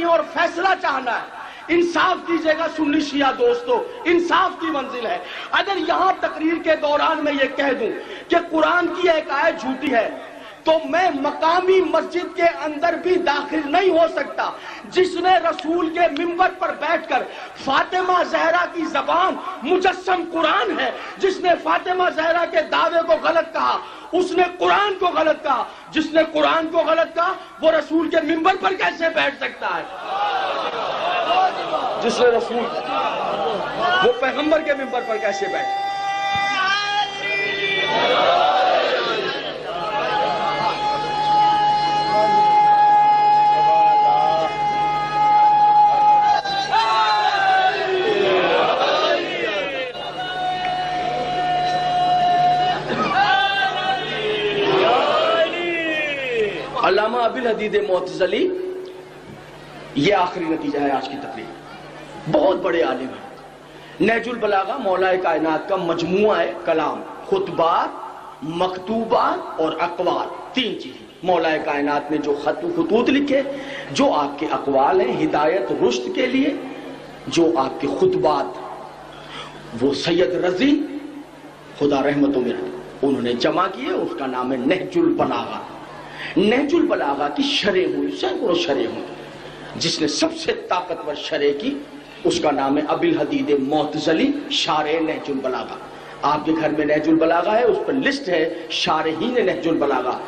اور فیصلہ چاہنا ہے، انصاف کیجئے گا سنی شیعہ دوستو، انصاف کی منزل ہے۔ اگر یہاں تقریر کے دوران میں یہ کہہ دوں کہ قرآن کی ایک آیت جھوٹی ہے تو میں مقامی مسجد کے اندر بھی داخل نہیں ہو سکتا۔ جس نے رسول کے منبر پر بیٹھ کر فاطمہ زہرا کی زبان مجسم قرآن ہے، جس نے فاطمہ زہرا کے دعوے کو غلط کہا اس نے قرآن کو غلط کہا، جس نے قرآن کو غلط کہا وہ رسول کے منبر پر کیسے بیٹھ سکتا ہے؟ جس نے رسول وہ پیغمبر کے منبر پر کیسے بیٹھ؟ علامہ ابوالحدید معتزلی، یہ آخری نتیجہ ہے آج کی تقریر، بہت بڑے عالم ہیں۔ نہج البلاغہ مولا کائنات کا مجموعہ ہے کلام، خطبات، مکتوبات اور اقوال، تین چیزیں۔ مولا کائنات نے جو خطوط لکھے، جو آپ کے اقوال ہیں ہدایت رشد کے لیے، جو آپ کے خطبات، وہ سید رضی خدا رحمتوں میں انہوں نے جمع کیے، اس کا نام ہے نہج البلاغہ۔ نہج البلاغہ کی شرح ہوئی، سینکڑوں شرح ہوئی، جس نے سب سے طاقتور شرح کی اس کا نام ہے ابوالحدید معتزلی شارح نہج البلاغہ۔ آپ کے گھر میں نہج البلاغہ ہے، اس پر لسٹ ہے شارحین نہج البلاغہ،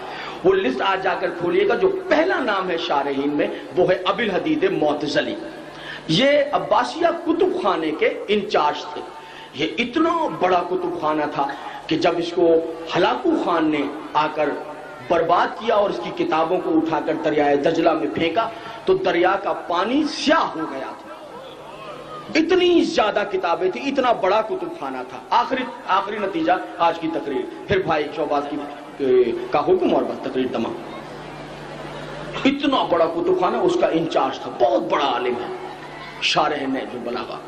وہ لسٹ آج جا کر کھولیے گا۔ جو پہلا نام ہے شارحین میں وہ ہے ابوالحدید معتزلی۔ یہ عباسیہ کتب خانے کے انچارج تھے۔ یہ اتنا بڑا کتب خانہ تھا کہ جب اس کو ہلاکو خان نے آ کر برباد کیا اور اس کی کتابوں کو اٹھا کر دریائے دجلہ میں پھینکا تو دریا کا پانی سیاہ ہو گیا تھا۔ اتنی زیادہ کتابیں تھی، اتنا بڑا کتب خانہ تھا۔ آخری نتیجہ آج کی تقریر، پھر بھائی شعبات کا حکم اور بس تقریر تمام۔ اتنا بڑا کتب خانہ، اس کا انچارج تھا، بہت بڑا عالم ہے، شارح نہج البلاغہ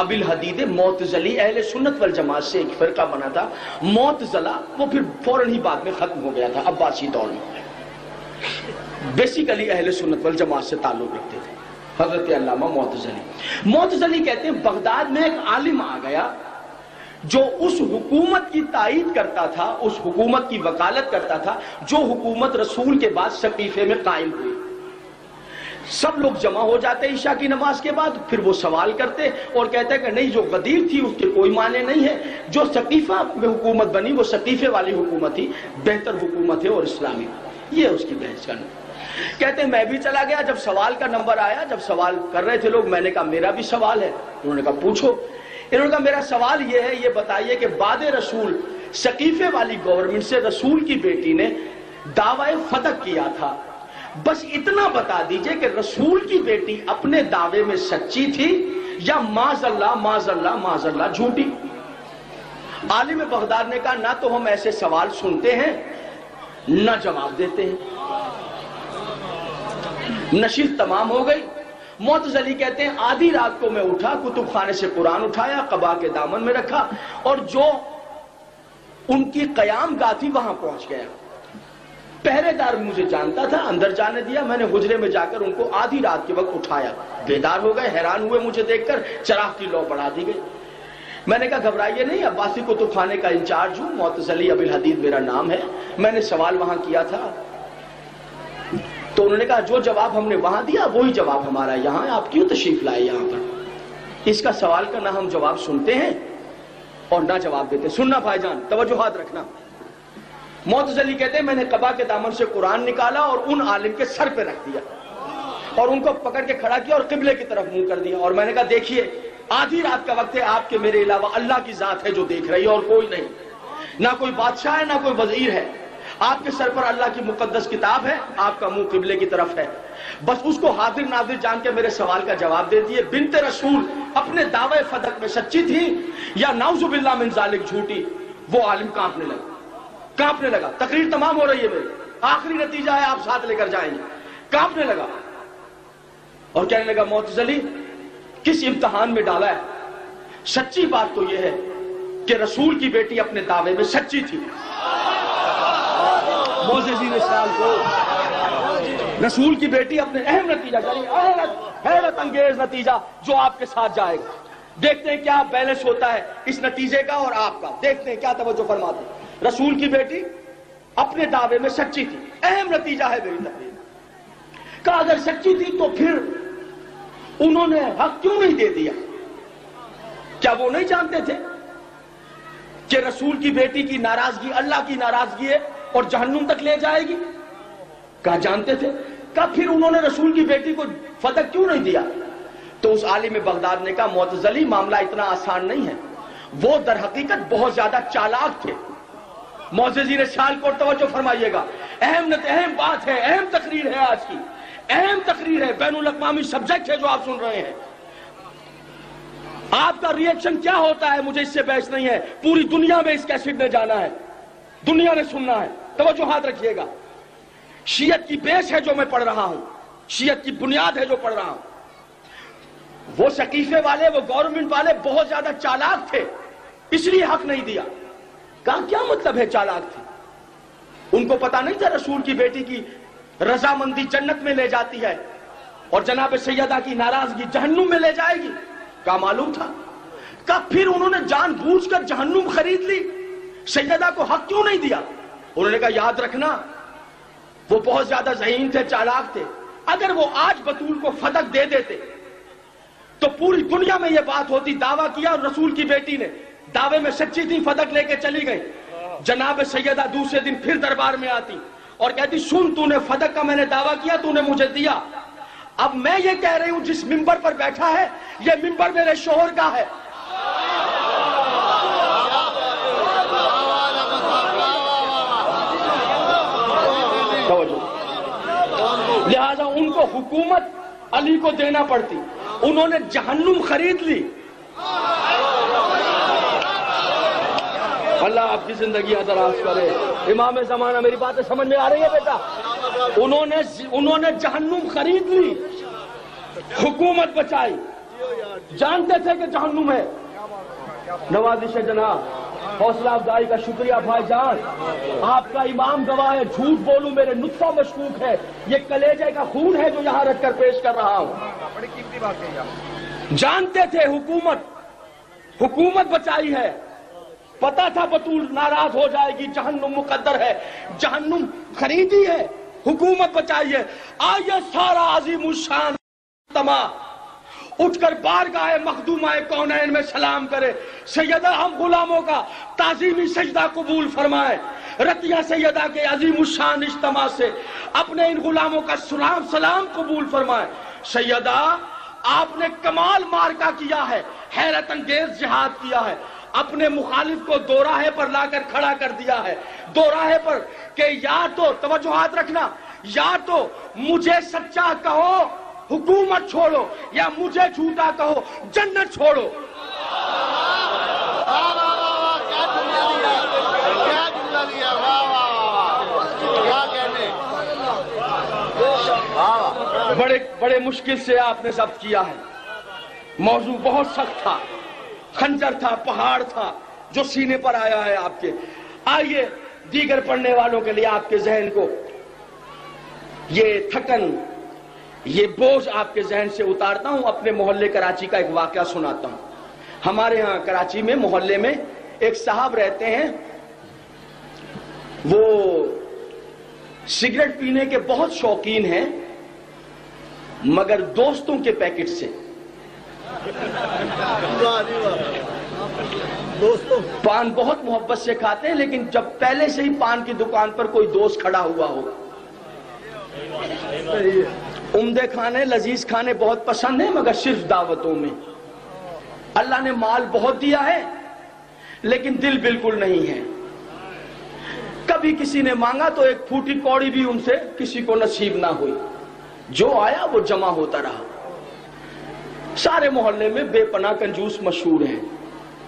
ابوالحدید معتزلی۔ اہل سنت والجماعت سے ایک فرقہ بنا تھا معتزلہ، وہ پھر فوراً ہی بعد میں ختم ہو گیا تھا عباسی دور میں۔ بیسیکلی اہل سنت والجماعت سے تعلق رکھتے تھے حضرت علامہ معتزلی کہتے ہیں بغداد میں ایک عالم آ گیا جو اس حکومت کی تائید کرتا تھا، اس حکومت کی وکالت کرتا تھا جو حکومت رسول کے بعد سقیفے میں قائم ہوئی۔ سب لوگ جمع ہو جاتے عشاء کی نماز کے بعد، پھر وہ سوال کرتے اور کہتے کہ نہیں، جو غدیر تھی اس کے کوئی معنی نہیں ہے، جو سقیفہ میں حکومت بنی وہ سقیفے والی حکومت تھی، بہتر حکومت ہے اور اسلامی۔ یہ اس کی بحث کرنا۔ کہتے ہیں میں بھی چلا گیا، جب سوال کا نمبر آیا، جب سوال کر رہے تھے لوگ، میں نے کہا میرا بھی سوال ہے۔ انہوں نے کہا پوچھو۔ انہوں نے کہا میرا سوال یہ ہے، یہ بتائیے کہ بعد رسول سقیفے والی گورنمنٹ سے رسول کی بیٹی نے دعوی فتح کیا تھا، بس اتنا بتا دیجئے کہ رسول کی بیٹی اپنے دعوے میں سچی تھی یا معاذ اللہ معاذ اللہ معاذ اللہ جھوٹی۔ عالم بغداد نے کہا نہ تو ہم ایسے سوال سنتے ہیں نہ جواب دیتے ہیں۔ نشست تمام ہو گئی۔ معتزلی کہتے ہیں آدھی رات کو میں اٹھا، کتب خانے سے قرآن اٹھایا، قبا کے دامن میں رکھا اور جو ان کی قیام گاہ تھی وہاں پہنچ گیا۔ پہرے دار مجھے جانتا تھا، اندر جانے دیا، میں نے حجرے میں جا کر ان کو آدھی رات کے وقت اٹھایا۔ بیدار ہو گئے، حیران ہوئے مجھے دیکھ کر، چراغ کی لو بڑھا دی گئی۔ میں نے کہا گھبرائیے نہیں، عباسی کتب خانے کا انچارج ہوں، معتزلی ابوالحدید میرا نام ہے، میں نے سوال وہاں کیا تھا۔ تو انہوں نے کہا جو جواب ہم نے وہاں دیا وہی جواب ہمارا یہاں ہے، آپ کیوں تشریف لائے یہاں پر؟ اس کا سوال کا نہ ہم جواب سنتے ہیں اور نہ جواب دیتے۔ سننا بھائی جان، توجہات رکھنا۔ معتزلی کہتے ہیں میں نے قبا کے دامن سے قرآن نکالا اور ان عالم کے سر پہ رکھ دیا اور ان کو پکڑ کے کھڑا کیا اور قبلے کی طرف منہ کر دیا، اور میں نے کہا دیکھیے آدھی رات کا وقت ہے، آپ کے میرے علاوہ اللہ کی ذات ہے جو دیکھ رہی ہے اور کوئی نہیں، نہ کوئی بادشاہ ہے نہ کوئی وزیر ہے، آپ کے سر پر اللہ کی مقدس کتاب ہے، آپ کا منہ قبلے کی طرف ہے، بس اس کو حاضر ناظر جان کے میرے سوال کا جواب دے دیے۔ بنت رسول اپنے دعوے فتح میں سچی تھی یا نعوذ باللہ من ذالک جھوٹی؟ وہ عالم کانپنے لگا۔ تقریر تمام ہو رہی ہے میری، آخری نتیجہ ہے، آپ ساتھ لے کر جائیں گے۔ کانپنے لگا اور کہنے لگا موتزلی کس امتحان میں ڈالا ہے؟ سچی بات تو یہ ہے کہ رسول کی بیٹی اپنے دعوے میں سچی تھی۔ معززین اسلام کو رسول کی بیٹی اپنے اہم نتیجہ حیرت انگیز نتیجہ جو آپ کے ساتھ جائے گا. دیکھتے ہیں کیا بیلنس ہوتا ہے اس نتیجے کا اور آپ کا. دیکھتے ہیں کیا توجہ فرماتے ہیں. رسول کی بیٹی اپنے دعوے میں سچی تھی. اہم نتیجہ ہے میری تقریر کا. اگر سچی تھی تو پھر انہوں نے حق کیوں نہیں دے دیا؟ کیا وہ نہیں جانتے تھے کہ رسول کی بیٹی کی ناراضگی اللہ کی ناراضگی ہے اور جہنم تک لے جائے گی؟ کہا جانتے تھے. کہا پھر انہوں نے رسول کی بیٹی کو فتح کیوں نہیں دیا؟ تو اس عالم بغداد نے کہا معتزلی معاملہ اتنا آسان نہیں ہے. وہ در حقیقت بہت زیادہ چالاک تھے. معززین شال کو توجہ فرمائیے گا. اہم بات ہے, اہم تقریر ہے, آج کی اہم تقریر ہے, بین الاقوامی سبجیکٹ ہے جو آپ سن رہے ہیں. آپ کا ریئیکشن کیا ہوتا ہے مجھے اس سے بحث نہیں ہے. پوری دنیا میں اس کیسٹ نے جانا ہے, دنیا نے سننا ہے. توجہ ہاتھ رکھیے گا. شیعت کی بیس ہے جو میں پڑھ رہا ہوں, شیعت کی بنیاد ہے جو پڑھ رہا ہوں. وہ سقیفے والے, وہ گورنمنٹ والے بہت زیادہ چالاک تھے, اس لیے حق نہیں دیا. کہا کیا مطلب ہے چالاک تھے؟ ان کو پتا نہیں تھا رسول کی بیٹی کی رضامندی جنت میں لے جاتی ہے اور جناب سیدہ کی ناراضگی جہنم میں لے جائے گی. کیا معلوم تھا؟ کہا پھر انہوں نے جان بوجھ کر جہنم خرید لی, سیدہ کو حق کیوں نہیں دیا؟ انہوں نے کہا یاد رکھنا وہ بہت زیادہ ذہین تھے, چالاک تھے. اگر وہ آج بطول کو فتح دے دیتے تو پوری دنیا میں یہ بات ہوتی. دعویٰ کیا اور رسول کی بیٹی نے دعوے میں سچی تھی, فتح لے کے چلی گئی. جناب سیدہ دوسرے دن پھر دربار میں آتی اور کہتی سن تو نے فتح کا میں نے دعویٰ کیا, تو نے مجھے دیا. اب میں یہ کہہ رہی ہوں جس ممبر پر بیٹھا ہے یہ ممبر میرے شوہر کا ہے. لہذا ان کو حکومت علی کو دینا پڑتی. انہوں نے جہنم خرید لی. اللہ آپ کی زندگی دراز کرے. امام زمانہ, میری باتیں سمجھ میں آ رہی ہے بیٹا؟ انہوں نے جہنم خرید لی, حکومت بچائی. جانتے تھے کہ جہنم ہے. نوازش جناب, حوصلہ افزائی کا شکریہ بھائی جان. آپ کا امام گواہ ہے, جھوٹ بولوں میرے نطفہ مشکوک ہے. یہ کلیجے کا خون ہے جو یہاں رکھ کر پیش کر رہا ہوں. جانتے تھے حکومت بچائی ہے. پتا تھا بطول ناراض ہو جائے گی, جہنم مقدر ہے, جہنم خریدی ہے, حکومت بچائی ہے. آئیے سارا عظیم الشان تما اٹھ کر بارگاہ مخدومہ کونین میں سلام کرے. سیدہ ہم غلاموں کا تعظیمی سجدہ قبول فرمائے. رتیہ سیدہ کے عظیم الشان اجتماع سے اپنے ان غلاموں کا سلام قبول فرمائے. سیدہ آپ نے کمال مارکا کیا ہے, حیرت انگیز جہاد کیا ہے. اپنے مخالف کو دو راہے پر لا کر کھڑا کر دیا ہے. دو راہے پر کہ یا تو, توجہ ہاتھ رکھنا, یا تو مجھے سچا کہو حکومت چھوڑو, یا مجھے جھوٹا کہو جنت چھوڑو. بڑے مشکل سے آپ نے ضبط کیا ہے. موضوع بہت سخت تھا, خنجر تھا, پہاڑ تھا جو سینے پر آیا ہے آپ کے. آئیے دیگر پڑھنے والوں کے لیے آپ کے ذہن کو یہ تھکن, یہ بوجھ آپ کے ذہن سے اتارتا ہوں. اپنے محلے کراچی کا ایک واقعہ سناتا ہوں. ہمارے ہاں کراچی میں محلے میں ایک صاحب رہتے ہیں, وہ سگریٹ پینے کے بہت شوقین ہیں مگر دوستوں کے پیکٹ سے. پان بہت محبت سے کھاتے ہیں لیکن جب پہلے سے ہی پان کی دکان پر کوئی دوست کھڑا ہوا ہو. عمدے کھانے, لذیذ کھانے بہت پسند ہیں مگر صرف دعوتوں میں. اللہ نے مال بہت دیا ہے لیکن دل بالکل نہیں ہے. کبھی کسی نے مانگا تو ایک پھوٹی کوڑی بھی ان سے کسی کو نصیب نہ ہوئی. جو آیا وہ جمع ہوتا رہا. سارے محلے میں بے پناہ کنجوس مشہور ہیں,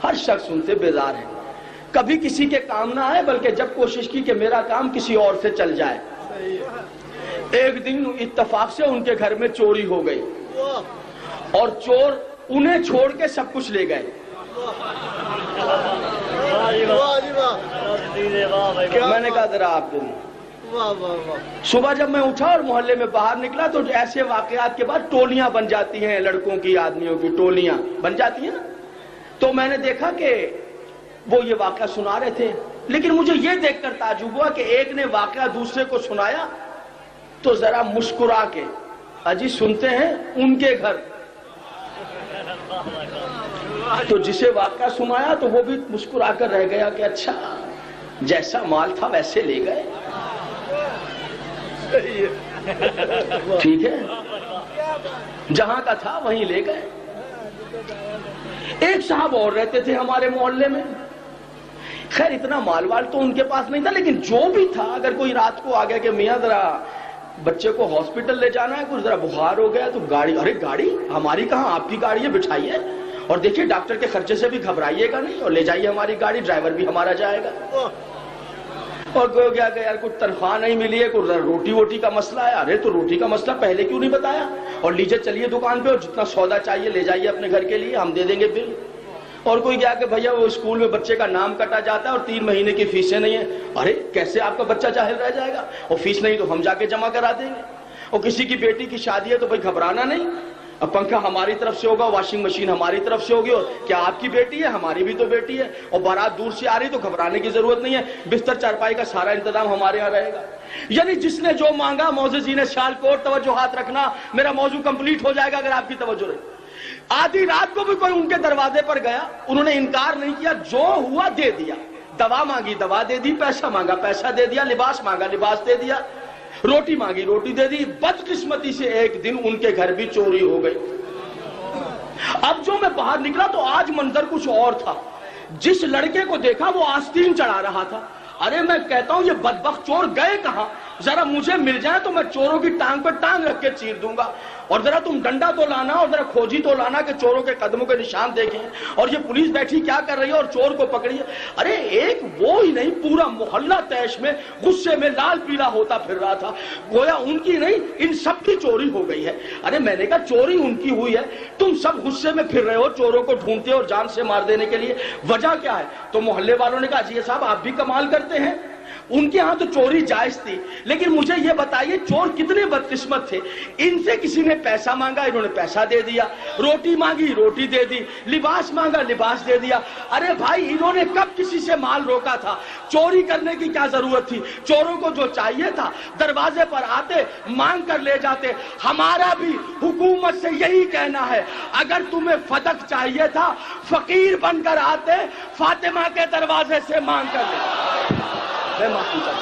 ہر شخص ان سے بیزار ہے. کبھی کسی کے کام نہ آئے بلکہ جب کوشش کی کہ میرا کام کسی اور سے چل جائے. ایک دن اتفاق سے ان کے گھر میں چوری ہو گئی اور چور انہیں چھوڑ کے سب کچھ لے گئے. میں نے کہا ذرا آپ صبح جب میں اٹھا اور محلے میں باہر نکلا تو ایسے واقعات کے بعد ٹولیاں بن جاتی ہیں، لڑکوں کی آدمیوں کی ٹولیاں بن جاتی ہیں نا. تو میں نے دیکھا کہ وہ یہ واقعہ سنا رہے تھے، لیکن مجھے یہ دیکھ کر تعجب ہوا کہ ایک نے واقعہ دوسرے کو سنایا تو ذرا مسکرا کے، اجی سنتے ہیں ان کے گھر. تو جسے واقعہ سنایا تو وہ بھی مسکرا کر رہ گیا کہ اچھا جیسا مال تھا ویسے لے گئے. ٹھیک ہے، جہاں کا تھا وہیں لے گئے. ایک صاحب اور رہتے تھے ہمارے محلے میں، خیر اتنا مال وال تو ان کے پاس نہیں تھا، لیکن جو بھی تھا اگر کوئی رات کو آ گیا کہ میاں ذرا بچے کو ہاسپٹل لے جانا ہے، کچھ ذرا بخار ہو گیا، تو گاڑی، ارے گاڑی ہماری کہاں، آپ کی گاڑی ہے، بٹھائیے اور دیکھیے ڈاکٹر کے خرچے سے بھی گھبرائیے گا نہیں اور لے جائیے ہماری گاڑی، ڈرائیور بھی ہمارا جائے گا. اور کوئی کیا کہ یار کچھ تنخواہ نہیں ملی ہے، کچھ روٹی ووٹی کا مسئلہ ہے. ارے تو روٹی کا مسئلہ پہلے کیوں نہیں بتایا، اور لیجیے چلیے دکان پہ اور جتنا سودا چاہیے لے جائیے اپنے گھر کے لیے، ہم دے دیں گے بل. اور کوئی کیا کہ بھیا وہ اسکول میں بچے کا نام کٹا جاتا ہے اور 3 مہینے کی فیسیں نہیں ہیں. ارے کیسے آپ کا بچہ جاہل رہ جائے گا، اور فیس نہیں تو ہم جا کے جمع کرا دیں گے. اور کسی کی بیٹی کی شادی ہے تو بھائی گھبرانا نہیں، اب پنکھا ہماری طرف سے ہوگا، واشنگ مشین ہماری طرف سے ہوگی، اور کیا آپ کی بیٹی ہے، ہماری بھی تو بیٹی ہے، اور بارات دور سے آ رہی تو گھبرانے کی ضرورت نہیں ہے، بستر چارپائی کا سارا انتظام ہمارے یہاں رہے گا. یعنی جس نے جو مانگا، معززین شال کوٹ توجہات رکھنا، میرا موضوع کمپلیٹ ہو جائے گا اگر آپ کی توجہ رہی. آدھی رات کو بھی کوئی ان کے دروازے پر گیا، انہوں نے انکار نہیں کیا، جو ہوا دے دیا. دوا مانگی دوا دے دی، پیسہ مانگا پیسہ دے دیا، لباس مانگا لباس دے دیا، روٹی مانگی روٹی دے دی. بدقسمتی سے ایک دن ان کے گھر بھی چوری ہو گئی. اب جو میں باہر نکلا تو آج منظر کچھ اور تھا. جس لڑکے کو دیکھا وہ آستین چڑھا رہا تھا. ارے میں کہتا ہوں یہ بدبخت چور گئے کہاں، ذرا مجھے مل جائے تو میں چوروں کی ٹانگ پر ٹانگ رکھ کے چیر دوں گا. اور ذرا تم ڈنڈا تو لانا اور ذرا کھوجی تو لانا کہ چوروں کے قدموں کے نشان دیکھیں، اور یہ پولیس بیٹھی کیا کر رہی ہے اور چور کو پکڑی ہے. ارے ایک وہ ہی نہیں، پورا محلہ تیش میں غصے میں لال پیلا ہوتا پھر رہا تھا، گویا ان کی نہیں ان سب کی چوری ہو گئی ہے. ارے میں نے کہا چوری ان کی ہوئی ہے، تم سب غصے میں پھر رہے ہو چوروں کو ڈھونڈتے اور جان سے مار دینے کے لیے، وجہ کیا ہے؟ تو محلے والوں نے کہا جی صاحب آپ بھی کمال کرتے ہیں، ان کے ہاں تو چوری جائز تھی، لیکن مجھے یہ بتائیے چور کتنے بدقسمت تھے. ان سے کسی نے پیسہ مانگا، انہوں نے پیسہ دے دیا، روٹی مانگی روٹی دے دی، لباس مانگا لباس دے دیا. ارے بھائی انہوں نے کب کسی سے مال روکا تھا؟ چوری کرنے کی کیا ضرورت تھی؟ چوروں کو جو چاہیے تھا دروازے پر آتے مانگ کر لے جاتے. ہمارا بھی حکومت سے یہی کہنا ہے، اگر تمہیں فدق چاہیے تھا فقیر بن کر آتے، فاطمہ کے دروازے سے مانگ کر لے. میں معافی چاہتا ہوں.